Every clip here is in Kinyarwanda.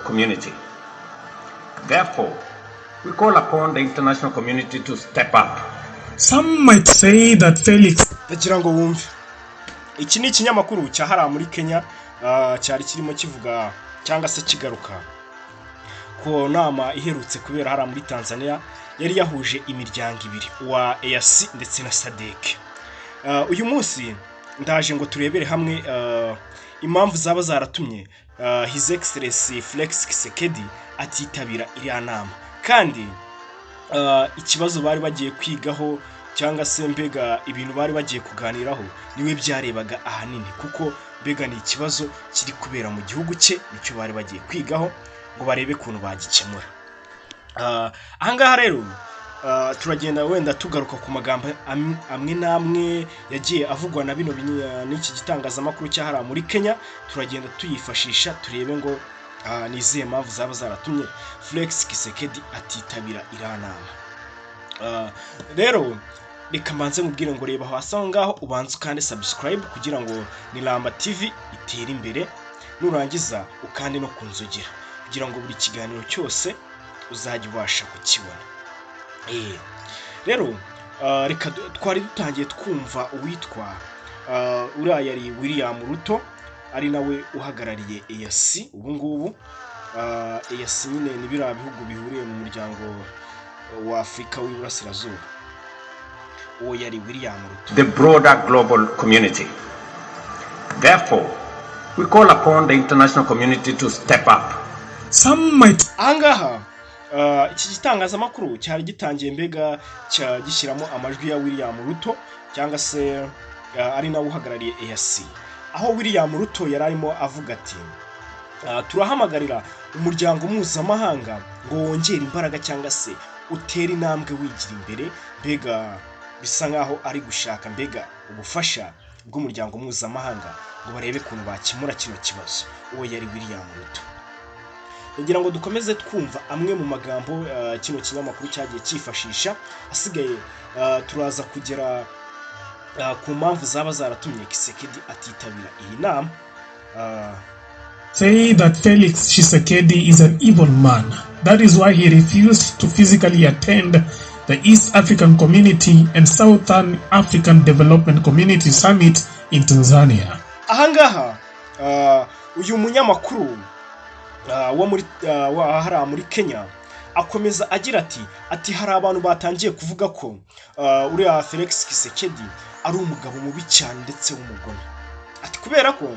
community. Therefore, we call upon the international community to step up. Some might say that Felix ndagira ngo wumve iki ni ikinyamakuru cyahara muri Kenya cyari kirimo kivuga cyangwa se kigaruka ko nama iherutse kubera hara muri Tanzania yari yahuje imiryango ibiri wa EAC ndetse na SADC. Uyu munsi ndaje ngo turebere hamwe impamvu zaba zaratumye His Excellency Felix Tshisekedi atitabira iriya nama, kandi ikibazo bari bagiye kwigaho cyangwa se mbega ibintu bari bagiye kuganiraho niwe byarebaga ahanini, kuko mbega ni ikibazo kiri kubera mu gihugu cye nicyo bari bagiye kwigaho ngo barebe kuntu bagikemura. Ahangaha rero turagenda wenda tugaruka ku magambo amwe namwe yagiye avugwa na bino n'iki gitangazamakuru cyahara muri Kenya. Turagenda tuyifashisha turebe ngo nizihe mpamvu zaba zaratumye Felix Tshisekedi atitabira iriya nama. Rero reka mbanze mubwire ngo reba hasi aho ngaho ubanze ukande subscribe kugira ngo Niramba TV itere imbere, nurangiza ukande no kunzogera kugira ngo buri kiganiro cyose uzajya ubasha kukibona. Rero reka twari dutangiye twumva uwitwa uriya yari William Ruto, ari nawe uhagarariye EAC ubu ngubu. EAC nyine ni biriya bihugu bihuriye mu muryango wa Afrika w'Iburasirazuba. Uwo yari William Ruto. The broader global community. Therefore, we call upon the international community to step up. some might Ahangaha iki gitangazamakuru cyari gitangiye mbega gishyiramo amajwi ya William Ruto cyangwa se ari nawe uhagarariye EAC, aho William Ruto yararimo avuga ati turahamagarira umuryango mpuzamahanga ngo wongere imbaraga cyangwa se utera intambwe wigira imbere, mbega bisa nkaho ari gushaka mbega ubufasha bw'umuryango mpuzamahanga ngo barebe kuntu bakemura kino kibazo. Uwo yari William Ruto. Ngira ngo dukomeze twumva amwe mu magambo kino kinyamakuru cyagiye cyifashisha, asigaye turaza kugera ku mpamvu zaba zaratumye Tshisekedi atitabira iyi nama. say that Felix Tshisekedi is an evil man. That is why he refused to physically attend the East African Community and Southern African Development Community Summit in Tanzania. Ahangaha uyu munyamakuru wa muri Kenya akomeza agira ati hari abantu batangiye kuvuga ko uriya Felix Tshisekedi ari umugabo mubi cyane ndetse w'umugome. Ati kubera ko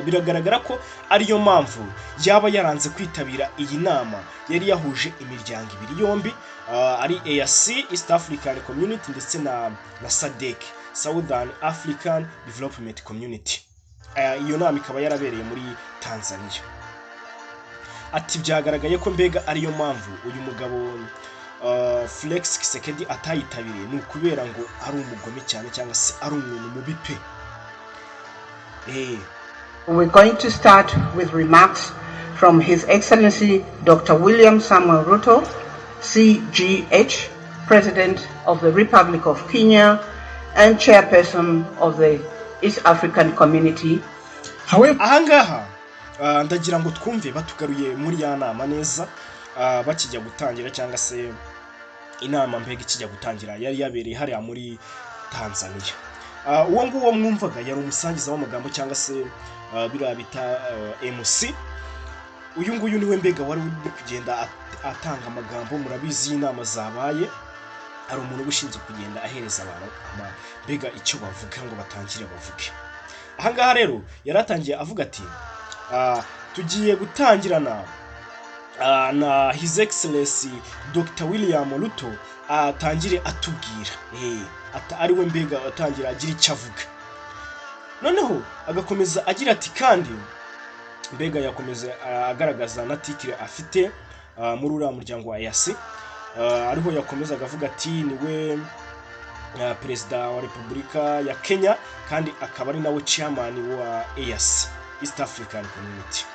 biragaragara ko ariyo mpamvu yaba yaranze kwitabira iyi nama yari yahuje imiryango ibiri yombi, ari EAC East African Community ndetse na SADC Southern African Development Community. Iyo nama ikaba yarabereye muri Tanzania. Ati byagaragaye ko mbega ariyo mpamvu uyu mugabo Felix Tshisekedi atayitabiriye, ni ukubera ngo ari umugome cyane cyangwa se ari umuntu mubi pe. We're going to start with remarks from His Excellency Dr. William Samuel Ruto, CGH, President of the Republic of Kenya and Chairperson of the East African Community. However, ahangaha ndagira ngo twumve batugaruye muri ya nama neza bakijya gutangira cyangwa se inama mbega ikijya gutangira yari yabereye hariya muri Tanzania. Uwo nguwo mwumvaga yari umusangiza w'amagambo cyangwa se biriya bita MC. Uyu nguyu niwe mbega wari uri kugenda atanga amagambo. Murabizi inama zabaye hari umuntu ubushinzwe kugenda ahereza abantu mbega icyo bavuga ngo batangire bavuge. Ahangaha rero yaratangiye avuga ati tugiye gutangirana na His Excellency Dr. William Ruto atangire atubwira ari we mbega atangira agira icyo avuga. Noneho agakomeza agira ati kandi mbega yakomeza agaragaza na tikire afite muri uriya muryango wa EAC, ariho yakomeza agavuga ati niwe perezida wa Repubulika ya Kenya kandi akaba ari nawe chairman wa EAC East African Community.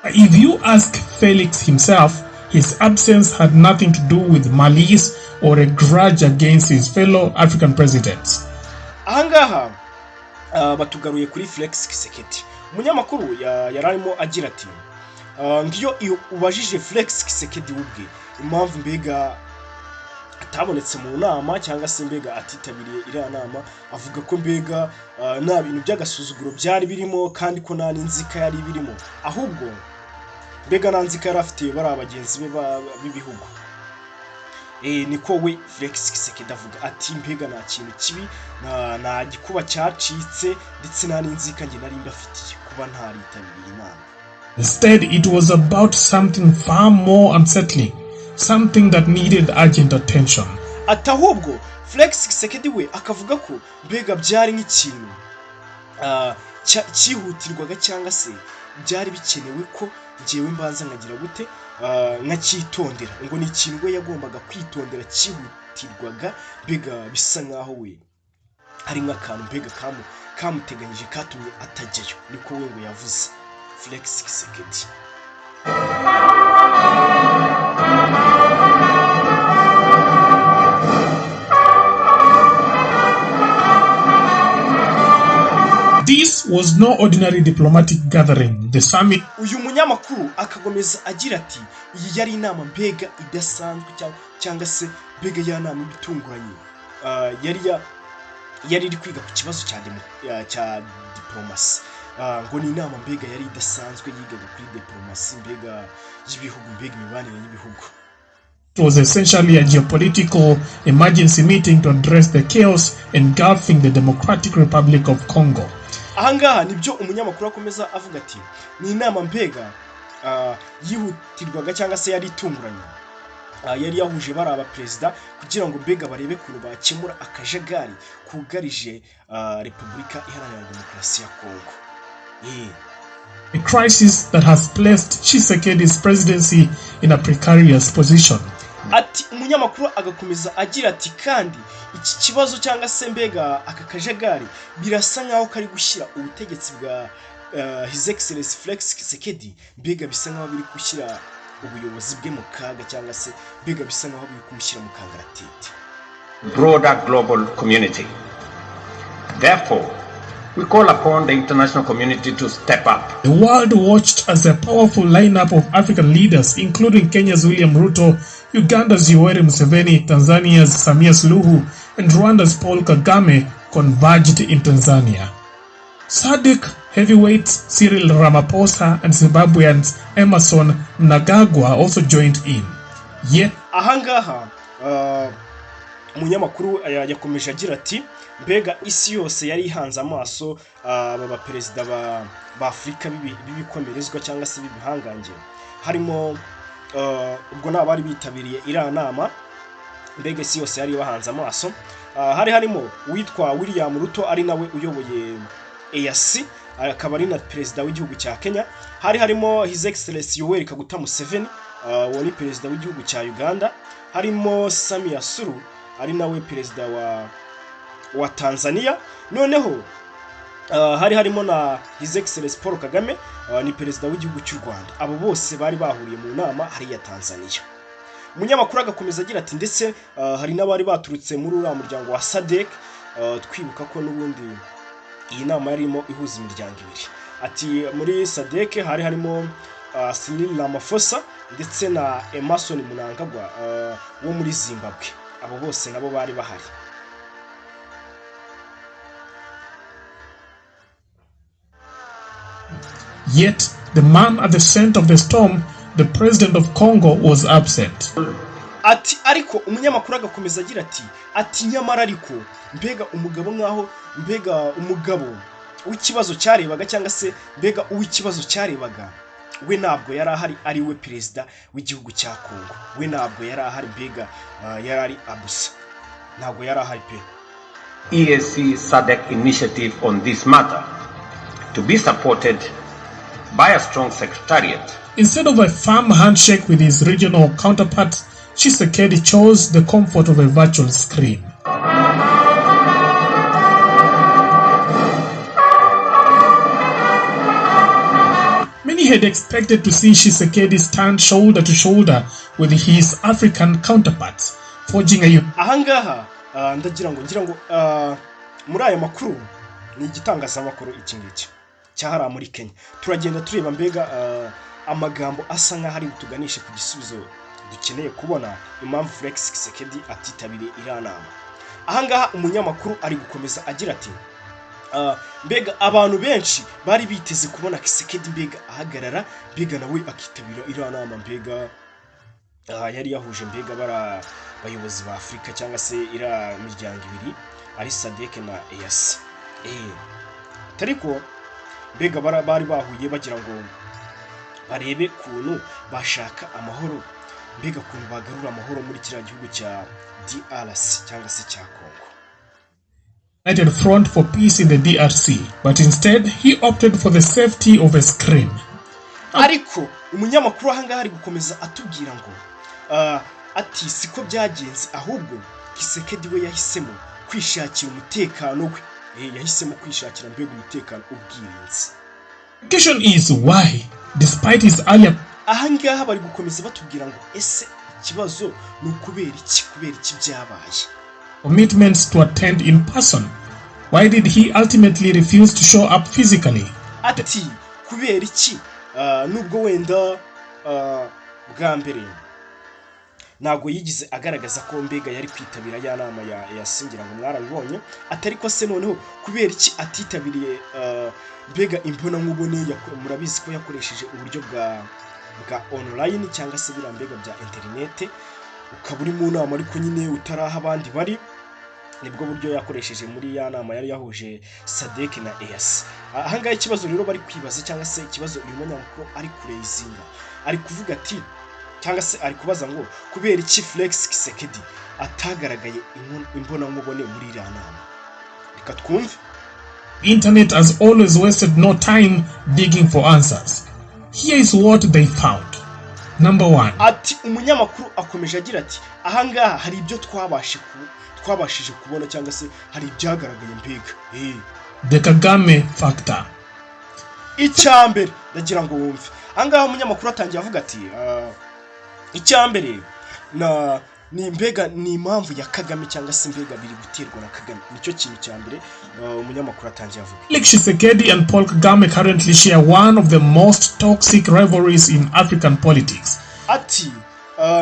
if you ask Felix himself, his absence had nothing to do with malice or a grudge against his fellow African presidents. Ahangaha batugaruye kuri Felix Tshisekedi. umunyamakuru yararimo agira ati ngiyo ubajije Felix Tshisekedi ubwe impamvu mbega atabonetse mu nama cyangwa se mbega atitabiriye iriya nama, avuga ko mbega nta bintu by'agasuzuguro byari birimo kandi ko nta n'inzika yari birimo, ahubwo mbega nta nzika yari afitiye bari abagenzi be b'ibihugu. Niko we Felix Tshisekedi avuga ati mbega nta kintu kibi nta gikuba cyacitse ndetse nta n'inzika nge nari mbafitiye kuba ntaritabiriye inama. Instead, it was about something far more unsettling, something that needed urgent attention. Ati ahubwo Felix Tshisekedi we akavuga ko mbega byari nk'ikintu cyihutirwaga cyangwa se byari bikenewe ko ngewe mbanza nkagira gute nkacyitondera, ngo ni ikintu we yagombaga kwitondera cyihutirwaga, mbega bisa nkaho we hari nk'akantu mbega kamuteganyije katumye atajyayo, niko we ngo yavuze Felix Tshisekedi. This was no ordinary diplomatic gathering. The summit. Uyu munyamakuru akagomeza agira ati iyi yari inama mbega idasanzwe cyangwa se mbega ya nama bitunguranye yari iri kwiga ku kibazo cya diplomasi, ngo ni inama mbega yari idasanzwe yigaga kuri diplomasi mbega y'ibihugu, mbega imibanire y'ibihugu. It was essentially a geopolitical emergency meeting to address the chaos engulfing the Democratic Republic of Congo. Ahangaha nibyo umunyamakuru akomeza avuga ati ni inama mbega yihutirwaga cyangwa se yari itunguranye, yari yahuje bari abaperezida kugira ngo mbega barebe kuntu bakemura akajagari kugarije Repubulika Iharanira Demokarasi ya Congo. A crisis that has placed Tshisekedi's presidency in a precarious position. Ati umunyamakuru agakomeza agira ati kandi iki kibazo cyangwa se mbega aka kajagari birasa nkaho kari gushyira ubutegetsi bwa His Excellency Felix Tshisekedi, mbega bisa nkaho biri gushyira ubuyobozi bwe mu kaga cyangwa se mbega bisa nkaho biri kumushyira mu kangaratete. Broader global community. Therefore, we call upon the international community to step up. The world watched as a powerful lineup of African leaders, including Kenya's William Ruto, Uganda's Yoweri Museveni, Tanzania's Samia Suluhu, and Rwanda's Paul Kagame, converged in Tanzania. SADC heavyweights Cyril Ramaphosa and Zimbabweans Emerson Mnangagwa also joined in. Yet, ahangaha umunyamakuru yakomeje agira ati mbega isi yose yari ihanze amaso aba perezida ba Afrika bibikomerezwa cyangwa se bibihangange, harimo ubwo nabari bitabiriye iriya nama, mbega isi yose yari bahanze amaso. Harimo witwa William Ruto ari nawe uyoboye EAC, akaba ari na perezida w'igihugu cya Kenya. Harimo His Excellency Yoweri Kaguta Museveni, wari perezida w'igihugu cya Uganda. Harimo Samia Suluhu ari nawe perezida wa Tanzania. Noneho harimo na His Excellency Paul Kagame, ni perezida w'igihugu cy'u Rwanda. Abo bose bari bahuriye mu nama hariya Tanzania. Umunyamakuru agakomeza agira ati ndetse hari n'abari baturutse muri uriya muryango wa SADC, twibuka ko n'ubundi iyi nama yarimo ihuza imiryango ibiri. Ati muri SADC harimo Cyril Ramaphosa ndetse na Emerson Mnangagwa wo muri Zimbabwe. Abo bose nabo bari bahari. yet the man at the center of the storm, the president of Congo, was absent. Ati ariko umunyamakuru agakomeza agira ati nyamara ariko mbega umugabo nkaho mbega umugabo w'ikibazo cyarebaga cyangwa se mbega uw'ikibazo cyarebaga we ntabwo yari ahari, ari we perezida w'igihugu cya Congo. We ntabwo yari ahari, mbega yari ari abusa, ntabwo yari ahari pe. EAC SADC initiative on this matter to be supported by a strong secretariat. Instead of a firm handshake with his regional counterpart, Tshisekedi chose the comfort of a virtual screen. Many had expected to see Tshisekedi stand shoulder to shoulder with his African counterparts, forging a ahangaha ndagira ngo muri aya makuru ni igitangazamakuru iki ngiki. cyahara muri Kenya. Turagenda tureba mbega amagambo asa nkaho ari butuganishe ku gisubizo dukeneye kubona impamvu Felix Tshisekedi atitabiriye iriya nama. Ahangaha umunyamakuru ari gukomeza agira ati mbega abantu benshi bari biteze kubona Tshisekedi mbega ahagarara mbega nawe akitabira iriya nama mbega yari yahuje mbega bayobozi ba Afrika cyangwa se iriya miryango ibiri ari SADC na EAC. Tariko mbega bari bahuye bagira ngo barebe kuntu bashaka amahoro mbega kuntu bagarura amahoro muri kiriya gihugu cya DRC cyangwa se cya Congo. United Front for Peace in the DRC, but instead he opted for the safety of a screen. Ariko umunyamakuru ahangaha ari gukomeza atubwira ngo ati siko byagenze, ahubwo Tshisekedi we yahisemo kwishakira umutekano we, yahisemo kwishakira mbega umutekano ubwirinzi. The question is why, despite his earlier ahangaha bari gukomeza batubwira ngo ese ikibazo ni kubera iki byabaye commitments to attend in person, why did he ultimately refuse to show up physically? Ati kubera iki nubwo wenda bwa mbere ntago yigize agaragaza ko mbega yari kwitabira ya nama yasingira ngo mwarabibonye, atari ko se noneho kubera iki atitabiriye mbega imbona nkubone murabizi ko yakoresheje uburyo bwa online cyangwa se birambega bya internet, ukaba uri mu nama ariko nyine utaraha abandi bari, nibwo buryo yakoresheje muri ya nama yari yahuje SADC na EAC. Ahangaha ikibazo rero bari kwibaza cyangwa se ikibazo uyu munyamakuru ari kurezinga, ari kuvuga ati cyangwa se ari kubaza ngo kubera iki Felix Tshisekedi atagaragaye imbona nkubone muri iriya nama. Reka twumve. Internet has always wasted no time digging for answers. Here is what they found. Number 1. Ati umunyamakuru akomeje agira ati ahangaha hari ibyo twabashije kubona cyangwa se hari ibyagaragaye mbega the Kagame factor. Icyambere ndagira ngo wumve. Ahangaha umunyamakuru atangiye avuga ati icyambere ni mbega ni impamvu ya Kagame cyangwa se mbega biri guterwa na Kagame. Nicyo kintu cyambere umunyamakuru atangiye avuga. Felix Tshisekedi and Paul Kagame currently share one of the most toxic rivalries in African politics. Ati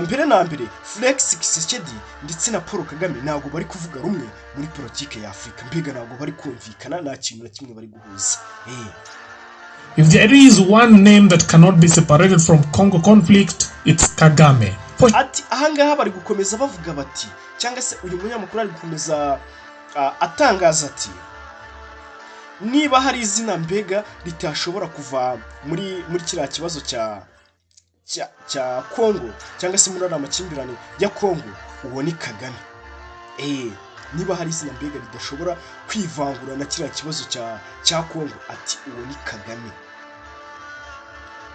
mbere na mbere Felix Tshisekedi ndetse na Paul Kagame ntago bari kuvuga rumwe muri politike ya Afrika, mbega ntago bari kumvikana, nta kintu na kimwe bari guhuza. If there is one name that cannot be separated from Congo conflict, it's Kagame. Ati ahangaha bari gukomeza bavuga bati cyangwa se uyu munyamakuru ari gukomeza atangaza ati niba hari izina mbega litashobora kuva muri kiriya kibazo cya Congo cyangwa se muri amakimbirane ya Congo, uwo ni Kagame. Niba hari izina mbega lidashobora kwivangura na kiriya kibazo cya Congo, ati uwo ni Kagame.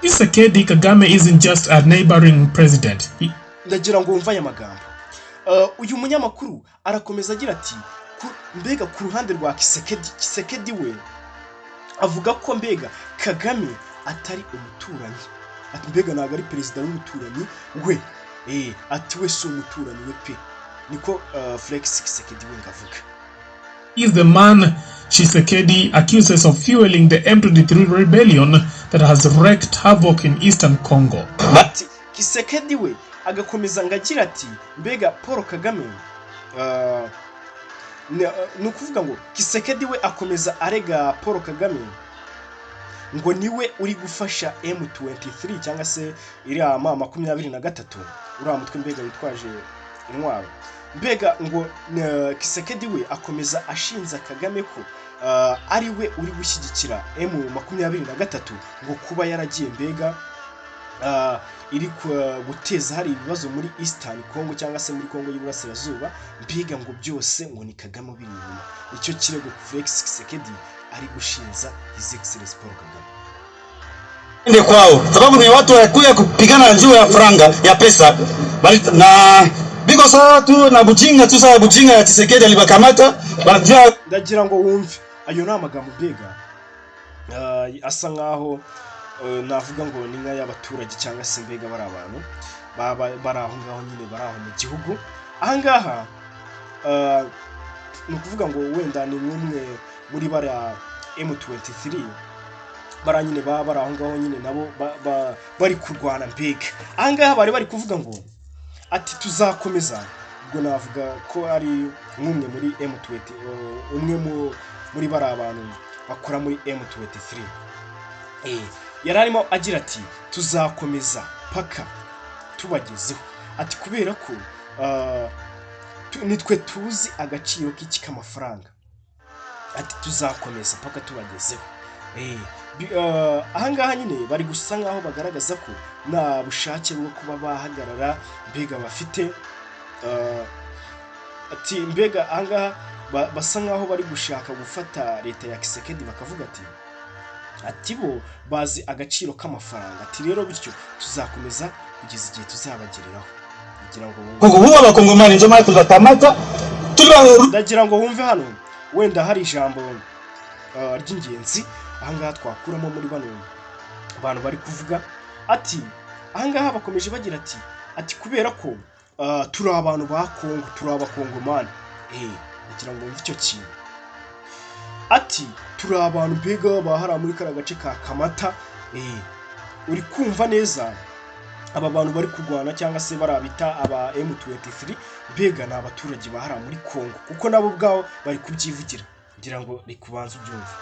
Tshisekedi Kagame isn't just a neighboring president. Ndagira ngo umva aya magambo. Uyu munyamakuru arakomeza agira ati mbega ku ruhande rwa Tshisekedi we avuga ko mbega Kagame atari umuturanyi, ati mbega ntago ari perezida w'umuturanyi we, ati we si umuturanyi we pe, niko Felix Tshisekedi we ngavuga. Is the man Tshisekedi accuses of fueling the M23 rebellion that has wreaked havoc in eastern Congo. Ati Tshisekedi we agakomeza ngagira ati mbega Paul Kagame nukuvuga ngo Tshisekedi we akomeza arega Paul Kagame ngo niwe uri gufasha M23 cyangwa se iriya mama 23 uriya mutwe mbega witwaje intwaro, mbega ngo Tshisekedi we akomeza ashinza Kagame ko ari we uri gushyigikira M23 ngo kuba yaragiye mbega iri guteza hari ibibazo muri Eastern Congo cyangwa se muri Congo y'Iburasirazuba, mbega ngo byose ngo ni Kagame biri inyuma. Icyo kirego Felix Tshisekedi ari gushinza His Excellency Paul Kagame. Ndio kwao sababu ni watu wakuya kupigana juu ya franga ya pesa na biko sawa tu na bujinga tu, sawa bujinga ya Tshisekedi alibakamata banajia. Ndagira ngo wumve ayo na amagambo mbega asa nkaho navuga ngo ni nka y'abaturage cyangwa se mbega bari abantu bari aho ngaho nyine bari aho mu gihugu. Ahangaha ni ukuvuga ngo wenda ni umwe muri bara M23 baranyine bari aho ngaho nyine nabo bari kurwana mbega ahangaha bari kuvuga ngo ati tuzakomeza, ubwo navuga ko ari umwe muri M20, umwe muri bari abantu bakora muri M23. Yari arimo agira ati tuzakomeza paka tubagezeho, ati kubera ko nitwe tuzi agaciro k'iki k'amafaranga, ati tuzakomeza paka tubagezeho. Ahangaha nyine bari gusa nkaho bagaragaza ko nta bushake bwo kuba bahagarara mbega bafite, ati mbega ahangaha basa nkaho bari gushaka gufata leta ya Kisekedi bakavuga ati bo bazi agaciro k'amafaranga, ati rero bityo tuzakomeza kugeza igihe tuzabagereraho. Kugira ngo ubu abakongomani nje mari tuzatamata ndagira ngo wumve hano wenda hari ijambo ry'ingenzi ahangaha twakuramo muri bano abantu bari kuvuga, ati ahangaha bakomeje bagira ati kubera ko turi abantu ba Kongo, turi abakongomani. Ndagira ngo wumve icyo kintu, ati turi abantu mbega bahara muri kara gace ka Kamata. Uri kumva neza aba bantu bari kurwana cyangwa se barabita aba M23 mbega ni abaturage bahara muri Kongo, kuko nabo bwabo bari kubyivugira. Ngira ngo rikubanza ubyumve.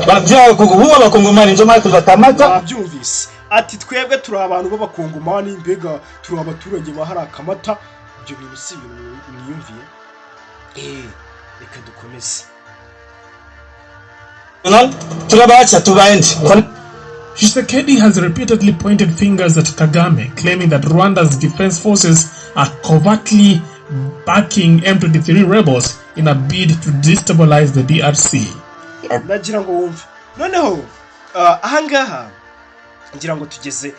Bavyawe kuguhuwa abakongomani nje mari tuzatamata. Babyumvise ati twebwe turi abantu b'abakongomani mbega turi abaturage bahara Kamata. Ibyo bintu si ibintu mwiyumviye. Reka dukomeze. Turabacha tubaende. Tshisekedi has repeatedly pointed fingers at Kagame, claiming that Rwanda's defense forces are covertly backing M23 rebels in a bid to destabilize the DRC. Ndagira ngo wumve noneho ahangaha ngira ngo tugeze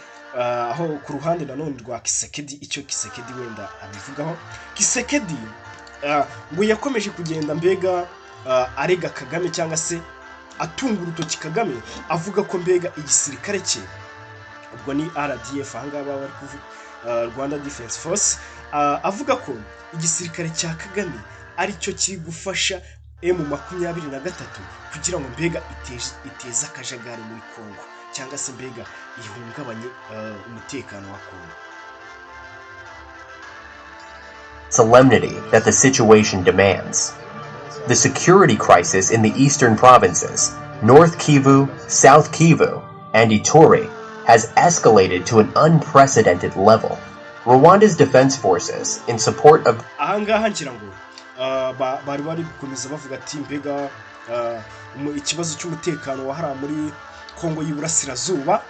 aho ku ruhande nanone rwa Kisekedi, icyo Kisekedi wenda abivugaho. Kisekedi ngo yakomeje kugenda mbega arega Kagame cyangwa se atunga urutoki Kagame, avuga ko mbega igisirikare cye, ubwo ni RDF ahangaha bari kuvuga Rwanda Defense Force, avuga ko igisirikare cya Kagame ari cyo kiri gufasha M23 kugira ngo mbega iteza akajagari muri Kongo cyangwa se mbega ihungabanye umutekano wa Kongo. Solemnity that the situation demands. The security crisis in the eastern provinces, North Kivu, South Kivu, and Ituri, has escalated to an unprecedented level. Rwanda's defense forces, in support of ahangaha ngira ngo bari gukomeza bavuga ati mbega ikibazo cy'umutekano wahara muri Kongo y'Iburasirazuba,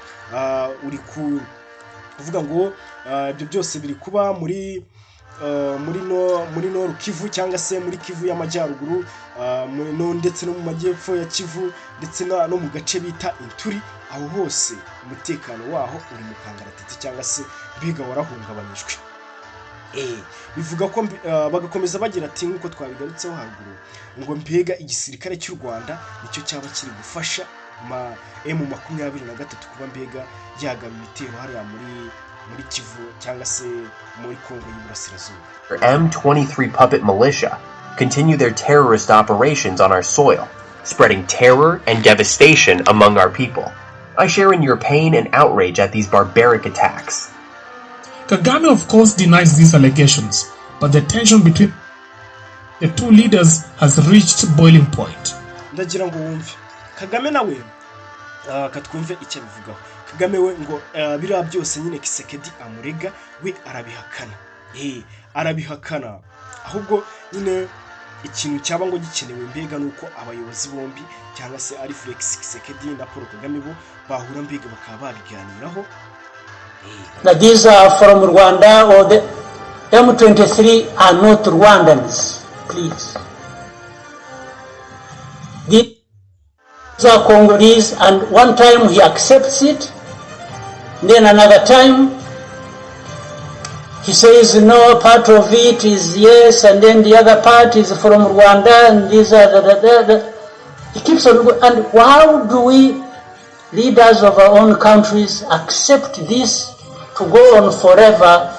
uri kuvuga ngo ibyo byose biri kuba muri Nord Kivu cyangwa se muri Kivu y'Amajyaruguru, ndetse no mu majyepfo ya Kivu ndetse no mu gace bita Ituri. Aho hose umutekano waho uri mu kangaratete cyangwa se biga warahungabanyijwe. Bivuga ko bagakomeza bagira ati nkuko twabigarutseho haruguru ngo mbega igisirikare cy'u Rwanda nicyo cyaba kiri gufasha M23 kuba mbega yagaba ibitero hariya muri Kivu cyangwa se muri Kongo y'Iburasirazuba. M23 puppet militia continue their terrorist operations on our soil, spreading terror and devastation among our people. I share in your pain and outrage at these barbaric attacks. Kagame, of course, denies these allegations, but the tension between the two leaders has reached boiling point. Ndagira ngo wumve Kagame nawe katwumve icyo bivugaho. Kagame we ngo biriya byose nyine Kisekedi amurega we arabihakana. Arabihakana, ahubwo nyine ikintu cyaba ngo gikenewe mbega nuko abayobozi bombi cyangwa se ari Felix Kisekedi na Paul Kagame bo bahura mbega bakaba babiganiraho. That these are from Rwanda, or the M23 are not Rwandans, please. These are Congolese, and one time he accepts it, then another time he says no, part of it is yes, and then the other part is from Rwanda, and these are the. He keeps on, and how do we, leaders of our own countries, accept this to go on forever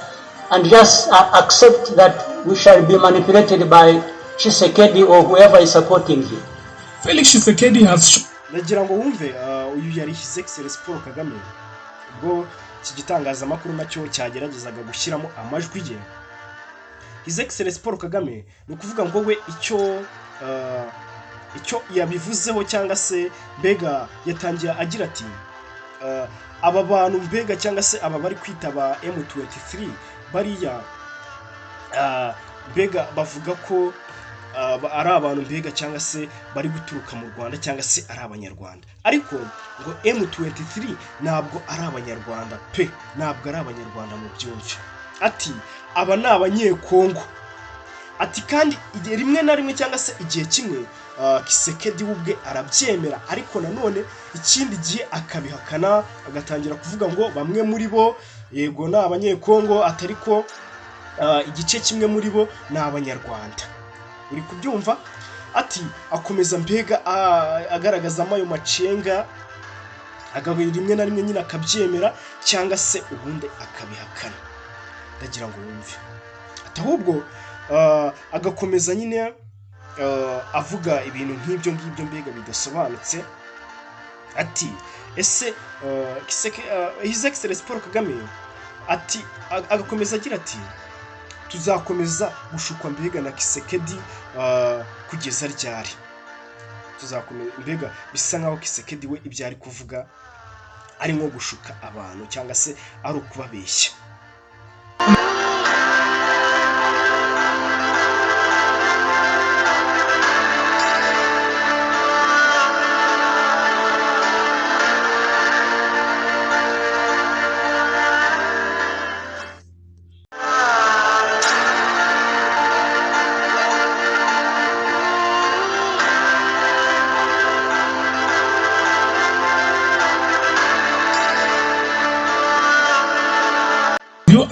and just accept that we shall be manipulated by Tshisekedi or whoever is supporting him? Felix Tshisekedi has nagira ngo wumve uyu yari His Excellency Paul Kagame ubwo iki gitangazamakuru nacyo cyageragezaga gushyiramo amajwi ye. His Excellency Paul Kagame ni ukuvuga ngo we icyo yabivuzeho cyangwa se mbega yatangiye agira ati aba bantu mbega cyangwa se aba bari kwitaba M23 bariya mbega bavuga ko ari abantu mbega cyangwa se bari guturuka mu Rwanda cyangwa se ari abanyarwanda, ariko ngo M23 ntabwo ari abanyarwanda pe, ntabwo ari abanyarwanda mu byumve. Ati aba ni abanyekongo. Ati kandi rimwe na rimwe cyangwa se igihe kimwe Kisekedi ubwe arabyemera, ariko nanone ikindi gihe akabihakana, agatangira kuvuga ngo bamwe muri bo yego ni abanyekongo, atariko igice kimwe muri bo ni abanyarwanda. Uri kubyumva? Ati akomeza mbega agaragaza amayo macenga, agabira rimwe na rimwe nyine akabyemera cyangwa se ubundi akabihakana. Ndagira ngo wumve. Ati ahubwo agakomeza nyine avuga ibintu nk'ibyo ngibyo mbega bidasobanutse. Ati ese His Excellency Paul Kagame ati agakomeza agira ati tuzakomeza gushukwa mbega na Kisekedi kugeza ryari. Tuzakomeza mbega bisa nkaho Kisekedi we ibyo ari kuvuga ari nko gushuka abantu cyangwa se ari ukubabeshya.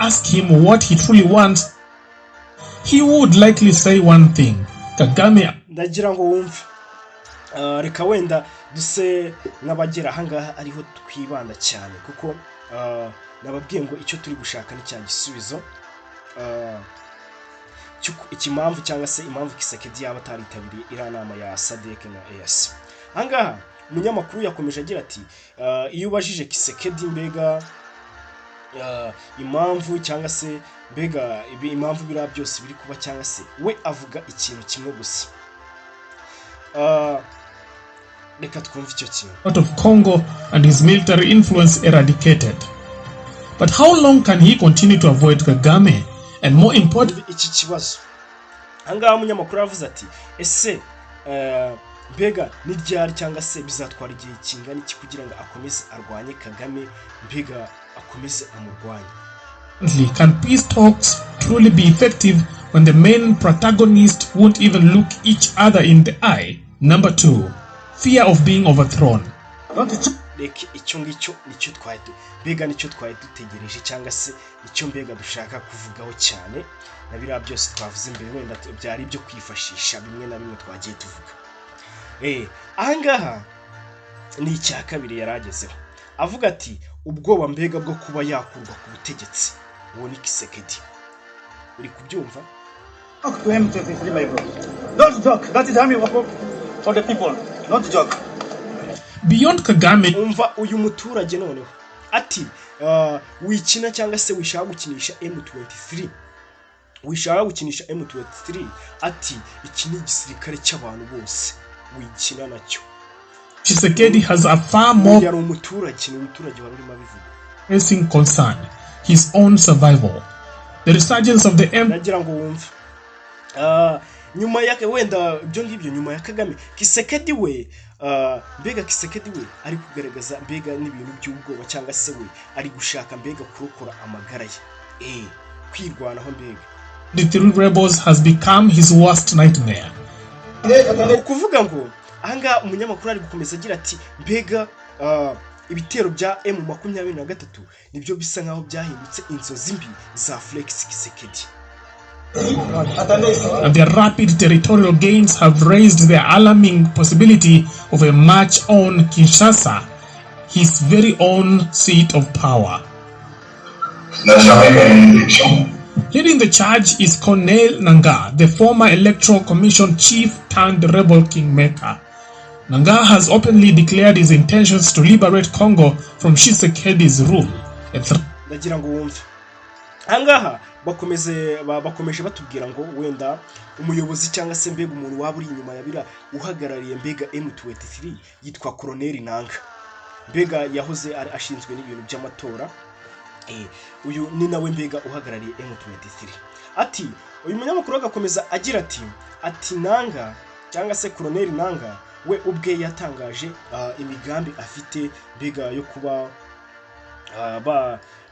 ask him what he truly wants, he would likely say one thing. Kagame, ndagira ngo wumve reka wenda duse n'abagera ahangaha ariho twibanda cyane kuko nababwiye ngo icyo turi gushaka ni cya gisubizo ikimpamvu cyangwa se impamvu Kisekedi yaba ataritabiriye inama ya SADC na EAC. Ahangaha umunyamakuru yakomeje agira ati iyo ubajije Kisekedi mbega impamvu cyangwa se mbega impamvu bira byose biri kuba cyangwa se we avuga ikintu kimwe gusa. Reka twumve icyo kintu. Out of Congo and his military influence eradicated. But how long can he continue to avoid Kagame? And more important, iki kibazo ahangaha umunyamakuru yavuze ati ese mbega ni ryari cyangwa se bizatwara igihe kingana iki kugira ngo akomeze arwanye Kagame, mbega akomeze amurwanye? Can peace talks truly be effective when the main protagonist won't even look each other in the eye? Number 2, fear of being overthrown. Reka icyo ngicyo nicyo mbega nicyo dutegereje cyangwa se icyo mbega dushaka kuvugaho cyane na bira byose twavuze imbere wenda byari ibyo kwifashisha bimwe na bimwe twagiye tuvuga. Ahangaha ni icya kabiri yaragezeho avuga ati ubwoba mbega bwo kuba yakurwa ku butegetsi. Uwo ni Kisekedi. Uri kubyumva? Don't joke. That is how we work for the people. Not joke. Beyond Kagame, umva uyu muturage noneho ati wikina cyangwa se wishaka gukinisha M23, wishaka gukinisha M23 ati iki ni gisirikare cy'abantu bose wikina nacyo. Tshisekedi has a far more yari umuturage wari mabivuga pressing concern, his own survival. The resurgence of the nagira ngo wumve nyuma yake wenda byo ngibyo nyuma ya Kagame Kisekedi we mbega Kisekedi we ari kugaragaza mbega n'ibintu by'ubwoba cyangwa se we ari gushaka mbega kurokora amagara ye kwirwanaho mbega. The three rebels has become his worst nightmare. Kuvuga ngo ahanga umunyamakuru ari gukomeza agira ati mbega ibitero bya M23 nibyo bisa nkaho byahindutse inzozi mbi za Felix Kisekedi. And their rapid territorial gains have raised the alarming possibility of a march on Kinshasa, his very own seat of power. Leading the charge is Corneille Nangaa, the former Electoral Commission chief turned rebel kingmaker. Nanga has openly declared his intentions to liberate Congo from Tshisekedi's rule. Ndagira ngo wumve ahangaha bakomeje batubwira ngo wenda umuyobozi cyangwa se mbega umuntu waba uri inyuma yabira uhagarariye mbega M23 yitwa Colonel Nanga, mbega yahoze ashinzwe n'ibintu by'amatora. Uyu ni nawe mbega uhagarariye M23. Ati uyu munyamakuru agakomeza agira ati Nanga cyangwa se Colonel Nanga we ubwe yatangaje imigambi afite mbega yo kuba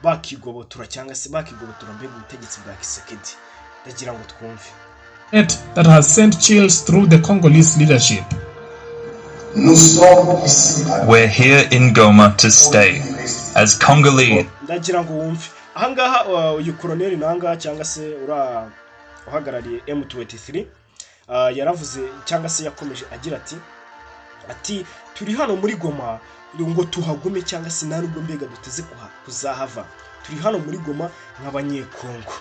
bakigobotora cyangwa se bakigobotora mbega ubutegetsi bwa Kisekedi. Ndagira ngo twumve. That has sent chills through the Congolese leadership. We're here in Goma to stay as Congolese. Ndagira ngo wumve ahangaha uyu Colonel Nanga cyangwa se uhagarariye M23 yaravuze cyangwa se yakomeje agira ati turi hano muri Goma ngo tuhagume cyangwa se narubwo mbega duteze kuzahava. Turi hano muri Goma nk'abanyekongo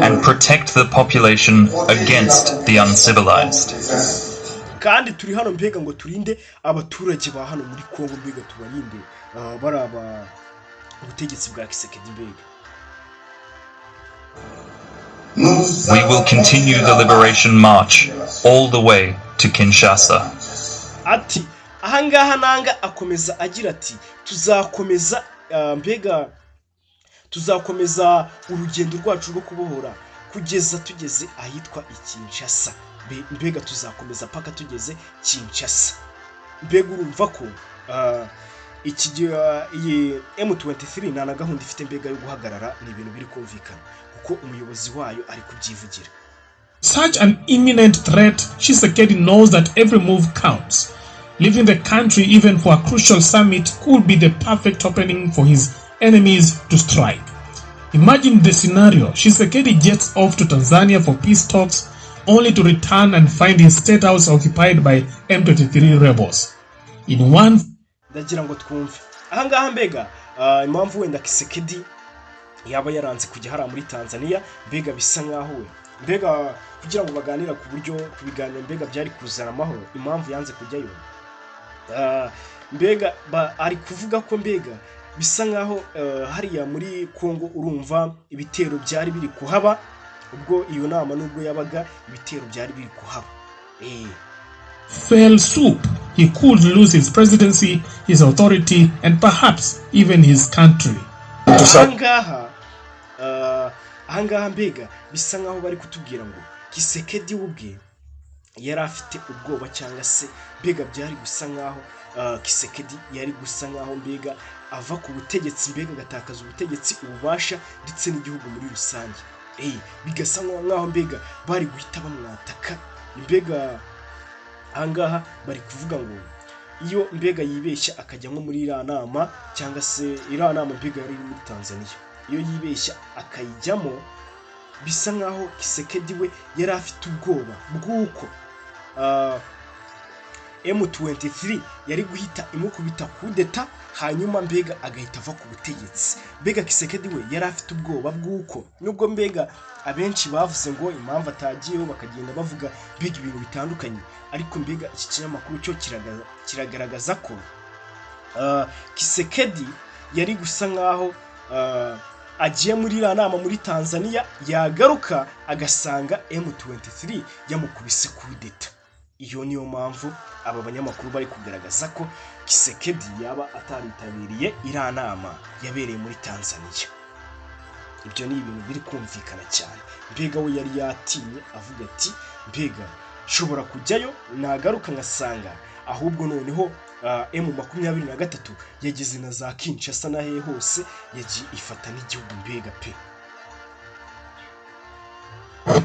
and protect the population against the uncivilized. Kandi turi hano mbega ngo turinde abaturage ba hano muri Kongo mbega tubarinde baraba ubutegetsi bwa Kisekedi mbega. We will continue the liberation march all the way to Kinshasa. Ati ahangaha Nanga akomeza agira tuzakomeza urugendo rwacu rwo kubohora kugeza tugeze ahitwa Kinshasa. Mbega tuzakomeza paka tugeze Kinshasa. Mbega urumva ko iyi M23 nta gahunda ifite mbega yo guhagarara ni ibintu biri kumvikana kuko umuyobozi wayo ari kubyivugira. Such an imminent threat, Tshisekedi knows that every move counts. Leaving the country even for a crucial summit could be the perfect opening for his enemies to strike. Imagine the scenario: Tshisekedi jets off to Tanzania for peace talks, only to return and find his state house occupied by M23 rebels. In one, ndagira ngo twumve ahangaha mbega impamvu wenda Kisekedi yaba yaranze kujya hara muri Tanzania mbega bisa nkaho we mbega kugira ngo baganira ku buryo kubiganira mbega byari kuzana amahoro. Impamvu yanze kujyayo mbega ari kuvuga ko mbega bisa nkaho hariya muri Kongo urumva ibitero byari biri kuhaba ubwo iyo nama nubwo yabaga ibitero byari biri kuhaba. Fell swoop, he could lose his presidency, his authority, and perhaps even his country. Ahangaha mbega bisa nkaho bari kutubwira ngo Kisekedi ubwe yari afite ubwoba cyangwa se mbega byari gusa nkaho Kisekedi yari gusa nkaho mbega ava ku butegetsi mbega gatakaza ubutegetsi ububasha ndetse n'igihugu muri rusange. Bigasa nkaho mbega bari guhita bamwataka. Mbega ahangaha bari kuvuga ngo iyo mbega yibeshya akajya nko muri iriya nama cyangwa se iriya nama mbega yari muri Tanzania, iyo yibeshya akayijyamo bisa nkaho Kisekedi we yari afite ubwoba bw'uko M23 yari guhita imukubita kudeta hanyuma mbega agahita ava ku butegetsi. Mbega Kisekedi we yari afite ubwoba bw'uko nubwo mbega abenshi bavuze ngo impamvu atagiyeho bakagenda bavuga mbega ibintu bitandukanye, ariko mbega iki kinyamakuru cyo kiragaragaza ko Kisekedi yari gusa nkaho agiye muri iriya nama muri Tanzania yagaruka agasanga M23 yamukubise kudeta. Iyo niyo mpamvu aba banyamakuru bari kugaragaza ko Kisekedi yaba ataritabiriye iriya nama yabereye muri Tanzania. Ibyo ni ibintu biri kumvikana cyane. Mbega we yari yatinye avuga ati mbega shobora kujyayo nagaruka ngasanga ahubwo noneho M23 yageze na za Kinshasa na he hose yagiye ifata n'igihugu mbega pe.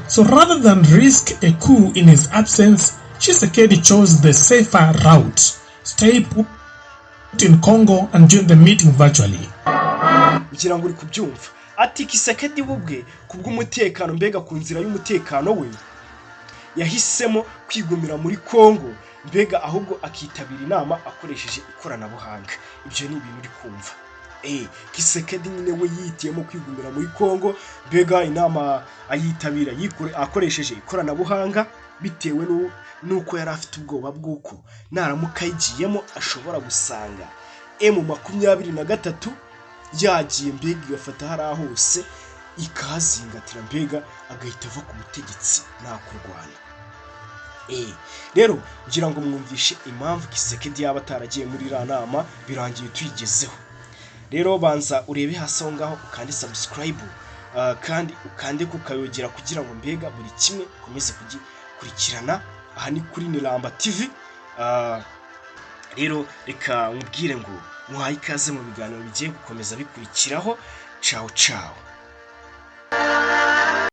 So rather than risk a coup in his absence, Tshisekedi chose the safer route: stay put in Congo and join the meeting virtually. Kugira ngo uri kubyumva ati Kisekedi ubwe kubw'umutekano mbega ku nzira y'umutekano we yahisemo kwigumira muri Congo mbega ahubwo akitabira inama akoresheje ikoranabuhanga. Ibyo ni ibintu uri kumva. Kisekedi nyine we yitiyemo kwigumira muri Congo mbega inama ayitabira akoresheje ikoranabuhanga bitewe nuko yari afite ubwoba bw'uko naramuka yigiyemo ashobora gusanga M23 yagiye mbega igafata hariya hose ikahazingatira mbega agahita ava ku butegetsi nta kurwana. Rero ngira ngo mwumvishe impamvu Kisekedi yaba ataragiye muri iriya nama, birangiye tuyigezeho. Rero banza urebe hasi aho ngaho ukande subscribe, kandi ukande kukayogera kugira ngo mbega buri kimwe ukomeze kugikurikirana. Aha ni kuri Niramba TV. Rero reka nkubwire ngo muhaye ikaze mu biganiro bigiye gukomeza bikurikiraho. Ciao ciao.